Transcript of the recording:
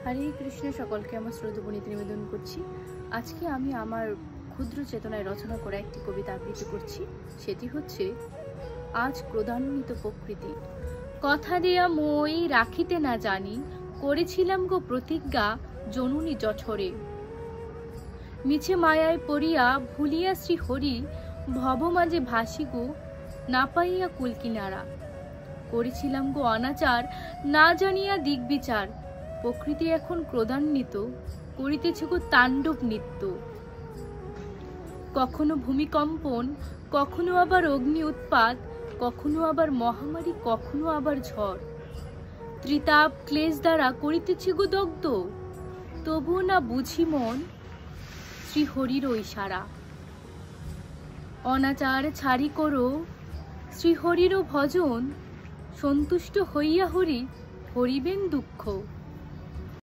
হরে কৃষ্ণ সকলকে আমার শ্রদ্ধা নিবেদন করছি। আজকে আমি আমার ক্ষুদ্র চেতনায় রচনা করা একটি কবিতা আবৃত্তি করছি। সেটি হচ্ছে আজ ক্রোধান্বিত প্রকৃতি। কথা দেয়া মই রাখিতে না জানি, করেছিলাম গো প্রতিজ্ঞা জননী জঠরে। মিছে মায়ায় পড়িয়া ভুলিয়া শ্রী হরি, ভব মাঝে ভাসি গো না পাইয়া কুল কিনারা। করেছিলাম গো অনাচার না জানিয়া দিক বিচার, প্রকৃতি এখন ক্রোধান্বিত করিতেছে গো তাণ্ডব নৃত্য। কখনো ভূমিকম্পন, কখনো আবার অগ্নি উৎপাত, কখনো আবার মহামারী, কখনো আবার ঝড়। ত্রিতাপ ক্লেশ দ্বারা করিতেছে গো দগ্ধ, তবুও না বুঝি মন শ্রীহরির ইশারা। অনাচার ছাড়ি করো শ্রীহরির ভজন, সন্তুষ্ট হইয়া হরি হরিবেন দুঃখ।